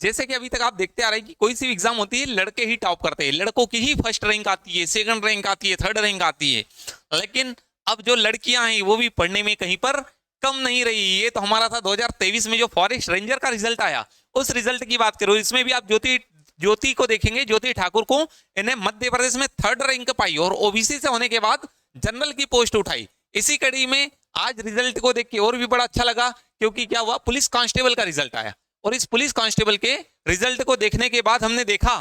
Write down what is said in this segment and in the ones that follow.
जैसे कि अभी तक आप देखते आ रहे हैं कि कोई सी एग्जाम होती है लड़के ही टॉप करते हैं, लड़कों की ही फर्स्ट रैंक आती है, सेकंड रैंक आती है, थर्ड रैंक आती है। लेकिन अब जो लड़कियां हैं वो भी पढ़ने में कहीं पर कम नहीं रही। ये तो हमारा था 2023 में जो फॉरेस्ट रेंजर का रिजल्ट आया, उस रिजल्ट की बात करो। इसमें भी आप ज्योति ज्योति को देखेंगे, ज्योति ठाकुर को इन्हें मध्य प्रदेश में थर्ड रैंक पाई और ओबीसी से होने के बाद जनरल की पोस्ट उठाई। इसी कड़ी में आज रिजल्ट को देख के और भी बड़ा अच्छा लगा, क्योंकि क्या हुआ, पुलिस कांस्टेबल का रिजल्ट आया। और इस पुलिस कांस्टेबल के रिजल्ट को देखने के बाद हमने देखा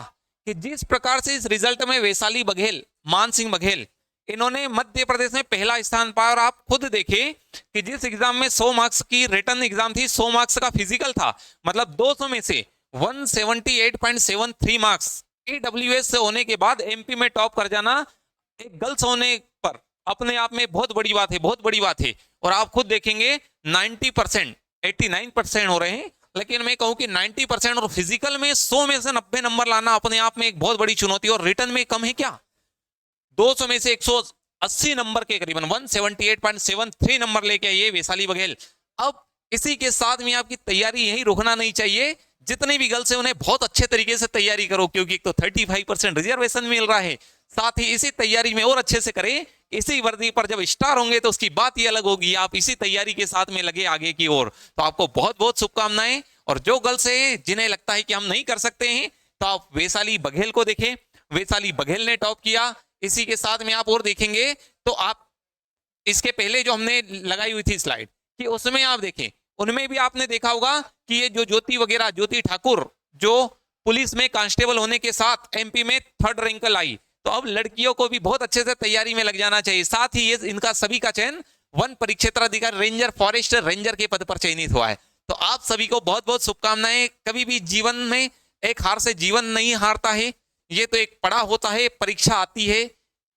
कि जिस प्रकार से इस रिजल्ट में वैशाली बघेल, मान सिंह बघेल, इन्होंने मध्य प्रदेश में पहला स्थान पाया। और आप खुद देखें कि जिस एग्जाम में 100 मार्क्स की रिटर्न एग्जाम थी, 100 मार्क्स का फिजिकल था, मतलब 200 में से 178.73 मार्क्स ईडब्ल्यूएस से होने के बाद एमपी में टॉप कर जाना एक गर्ल्स होने पर अपने आप में बहुत बड़ी बात है, बहुत बड़ी बात है। और आप खुद देखेंगे 90%, 89% हो रहे हैं, लेकिन मैं कहूं कि 90% और फिजिकल में 100 में से 90 नंबर लाना अपने आप में एक बहुत बड़ी चुनौती। और रिटर्न में कम है क्या, 200 में से 180 नंबर के करीबन 178.73 नंबर लेके आइए वैशाली बघेल। अब इसी के साथ में आपकी तैयारी यही रुकना नहीं चाहिए। जितने भी गर्ल्स हैं उन्हें बहुत अच्छे तरीके से तैयारी करो, क्योंकि एक तो 35% रिजर्वेशन मिल रहा है, साथ ही इसी तैयारी में और अच्छे से करें। इसी वर्दी पर जब स्टार होंगे तो उसकी बात ही अलग होगी। आप इसी तैयारी के साथ में लगे आगे की ओर। तो आपको बहुत बहुत शुभकामनाएं। और जो गर्ल्स हैं जिन्हें लगता है कि हम नहीं कर सकते हैं, तो आप वैशाली बघेल को देखें, वैशाली बघेल ने टॉप किया। इसी के साथ में आप और देखेंगे तो आप इसके पहले जो हमने लगाई हुई थी स्लाइड कि उसमें आप देखें, उनमें भी आपने देखा होगा कि ये जो ज्योति वगैरह, ज्योति ठाकुर जो पुलिस में कांस्टेबल होने के साथ एमपी में थर्ड रैंक लाई, तो अब लड़कियों को भी बहुत अच्छे से तैयारी में लग जाना चाहिए। साथ ही ये इनका सभी का चयन वन परिक्षेत्राधिकारी रेंजर, फॉरेस्ट रेंजर के पद पर चयनित हुआ है। तो आप सभी को बहुत बहुत शुभकामनाएं। कभी भी जीवन में एक हार से जीवन नहीं हारता है, ये तो एक पड़ा होता है, परीक्षा आती है,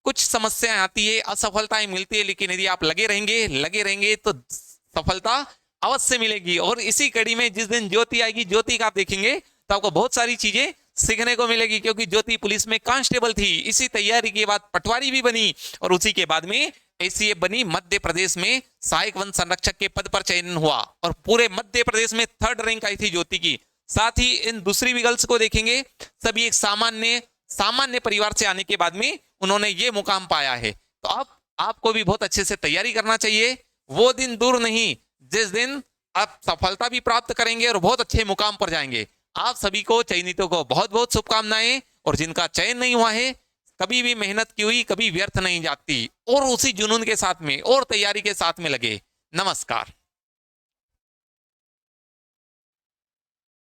कुछ समस्याएं आती है, असफलताएं मिलती है, लेकिन यदि आप लगे रहेंगे तो सफलता अवश्य मिलेगी। और इसी कड़ी में जिस दिन ज्योति आएगी, ज्योति का आप देखेंगे तो आपको बहुत सारी चीजें सीखने को मिलेगी, क्योंकि ज्योति पुलिस में कांस्टेबल थी, इसी तैयारी के बाद पटवारी भी बनी और उसी के बाद में एसीएफ बनी। मध्य प्रदेश में सहायक वन संरक्षक के पद पर चयन हुआ और पूरे मध्य प्रदेश में थर्ड रैंक आई थी ज्योति की। साथ ही इन दूसरी भी गर्ल्स को देखेंगे, सभी एक सामान्य परिवार से आने के बाद में उन्होंने ये मुकाम पाया है। तो अब आपको भी बहुत अच्छे से तैयारी करना चाहिए। वो दिन दूर नहीं जिस दिन आप सफलता भी प्राप्त करेंगे और बहुत अच्छे मुकाम पर जाएंगे। आप सभी को, चयनितों को बहुत बहुत शुभकामनाएं। और जिनका चयन नहीं हुआ है, कभी भी मेहनत की हुई कभी व्यर्थ नहीं जाती, और उसी जुनून के साथ में और तैयारी के साथ में लगे। नमस्कार।